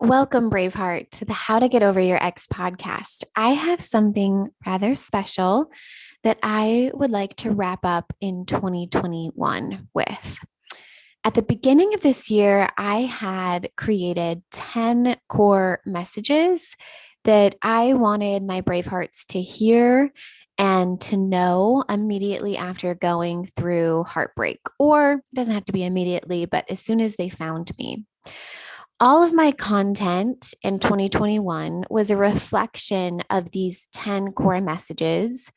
Welcome, Braveheart, to the How to Get Over Your Ex podcast. I have something rather special that I would like to wrap up in 2021 with. At the beginning of this year, I had created 10 core messages that I wanted my Bravehearts to hear and to know immediately after going through heartbreak, or it doesn't have to be immediately, but as soon as they found me. All of my content in 2021 was a reflection of these 10 core messages,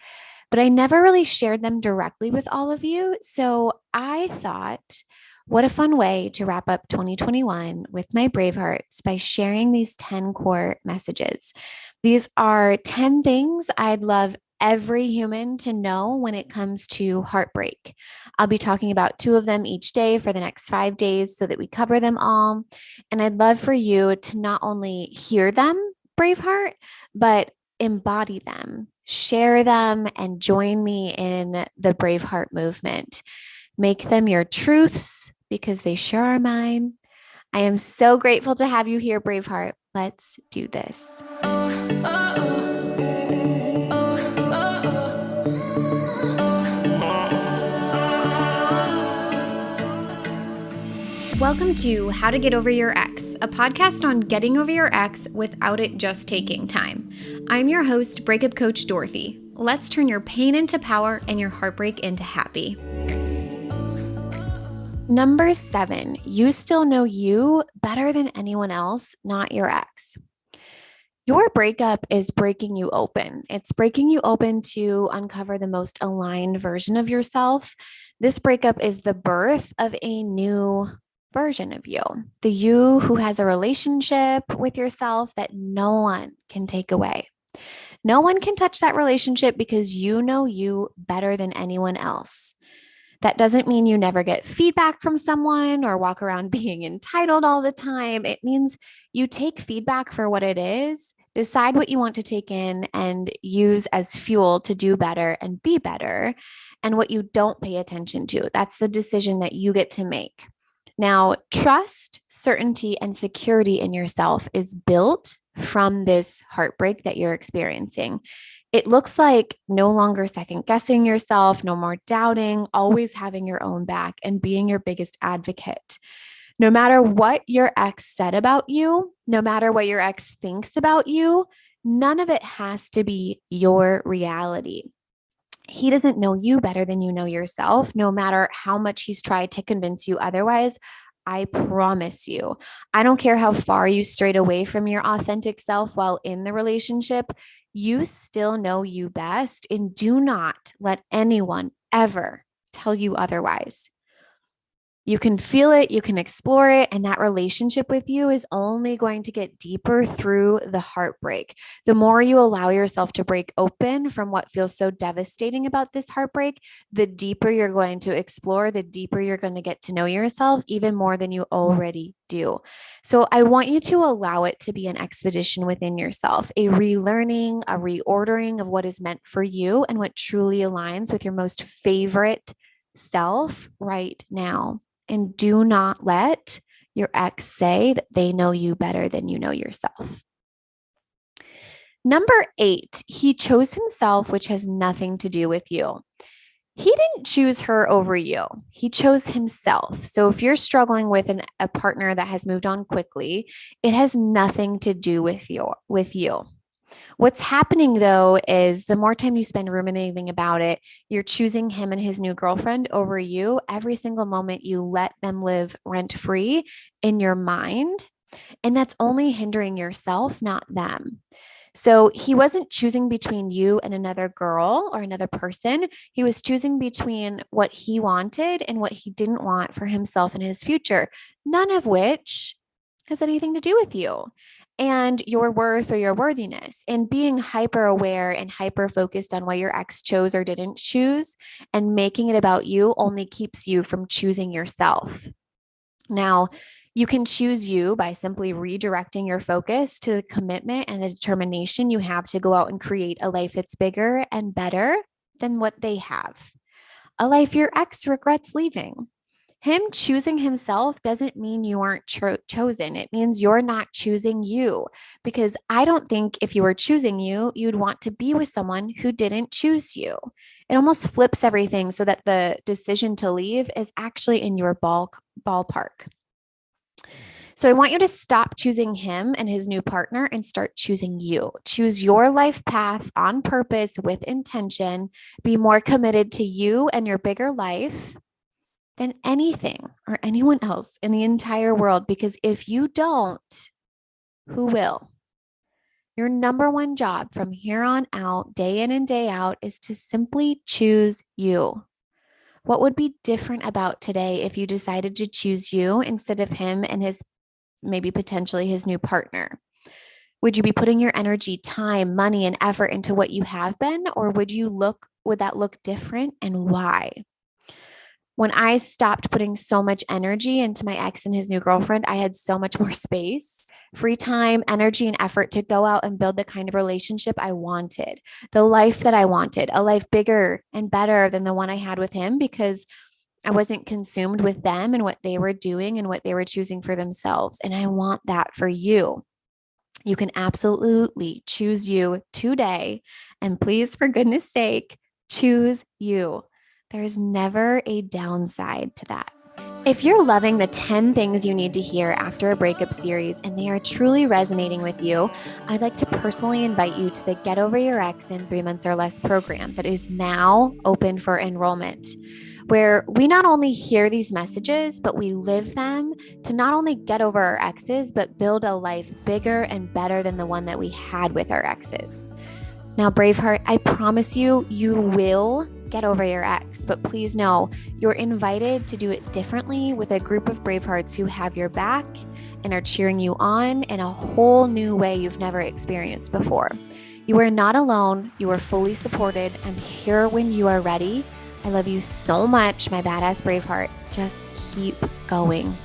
but I never really shared them directly with all of you. So I thought, what a fun way to wrap up 2021 with my Bravehearts by sharing these 10 core messages. These are 10 things I'd love every human to know when it comes to heartbreak. I'll be talking about two of them each day for the next 5 days so that we cover them all. And I'd love for you to not only hear them, Braveheart, but embody them, share them, and join me in the Braveheart movement. Make them your truths because they sure are mine. I am so grateful to have you here, Braveheart. Let's do this. Welcome to How to Get Over Your Ex, a podcast on getting over your ex without it just taking time. I'm your host, Breakup Coach Dorothy. Let's turn your pain into power and your heartbreak into happy. Number 7, you still know you better than anyone else, not your ex. Your breakup is breaking you open. It's breaking you open to uncover the most aligned version of yourself. This breakup is the birth of a new version of you, the you who has a relationship with yourself that no one can take away. No one can touch that relationship because you know you better than anyone else. That doesn't mean you never get feedback from someone or walk around being entitled all the time. It means you take feedback for what it is, decide what you want to take in, and use as fuel to do better and be better. And what you don't pay attention to, that's the decision that you get to make. Now, trust, certainty, and security in yourself is built from this heartbreak that you're experiencing. It looks like no longer second guessing yourself, no more doubting, always having your own back and being your biggest advocate. No matter what your ex said about you, no matter what your ex thinks about you, none of it has to be your reality. He doesn't know you better than you know yourself, no matter how much he's tried to convince you otherwise. I promise you, I don't care how far you strayed away from your authentic self while in the relationship, you still know you best, and do not let anyone ever tell you otherwise. You can feel it, you can explore it, and that relationship with you is only going to get deeper through the heartbreak. The more you allow yourself to break open from what feels so devastating about this heartbreak, the deeper you're going to explore, the deeper you're going to get to know yourself, even more than you already do. So I want you to allow it to be an expedition within yourself, a relearning, a reordering of what is meant for you and what truly aligns with your most favorite self right now. And do not let your ex say that they know you better than you know yourself. Number 8, he chose himself, which has nothing to do with you. He didn't choose her over you. He chose himself. So if you're struggling with a partner that has moved on quickly, it has nothing to do with you. What's happening though is the more time you spend ruminating about it, you're choosing him and his new girlfriend over you every single moment you let them live rent free in your mind. And that's only hindering yourself, not them. So he wasn't choosing between you and another girl or another person. He was choosing between what he wanted and what he didn't want for himself and his future, none of which has anything to do with you and your worth or your worthiness. And being hyper aware and hyper focused on what your ex chose or didn't choose and making it about you only keeps you from choosing yourself. Now, you can choose you by simply redirecting your focus to the commitment and the determination you have to go out and create a life that's bigger and better than what they have, a life your ex regrets leaving. Him choosing himself doesn't mean you aren't chosen. It means you're not choosing you. Because I don't think if you were choosing you, you'd want to be with someone who didn't choose you. It almost flips everything so that the decision to leave is actually in your ballpark. So I want you to stop choosing him and his new partner and start choosing you. Choose your life path on purpose with intention. Be more committed to you and your bigger life than anything or anyone else in the entire world. Because if you don't, who will? Your number one job from here on out, day in and day out, is to simply choose you. What would be different about today if you decided to choose you instead of him and his maybe potentially his new partner? Would you be putting your energy, time, money, and effort into what you have been, or would that look different, and why? When I stopped putting so much energy into my ex and his new girlfriend, I had so much more space, free time, energy, and effort to go out and build the kind of relationship I wanted, the life that I wanted, a life bigger and better than the one I had with him, because I wasn't consumed with them and what they were doing and what they were choosing for themselves. And I want that for you. You can absolutely choose you today. And please, for goodness sake, choose you. There is never a downside to that. If you're loving the 10 things you need to hear after a breakup series and they are truly resonating with you, I'd like to personally invite you to the Get Over Your Ex in 3 Months or Less program that is now open for enrollment, where we not only hear these messages, but we live them to not only get over our exes, but build a life bigger and better than the one that we had with our exes. Now, Braveheart, I promise you, you will get over your ex, but please know you're invited to do it differently with a group of Bravehearts who have your back and are cheering you on in a whole new way you've never experienced before. You are not alone. You are fully supported. I'm here when you are ready. I love you so much, my badass Braveheart. Just keep going.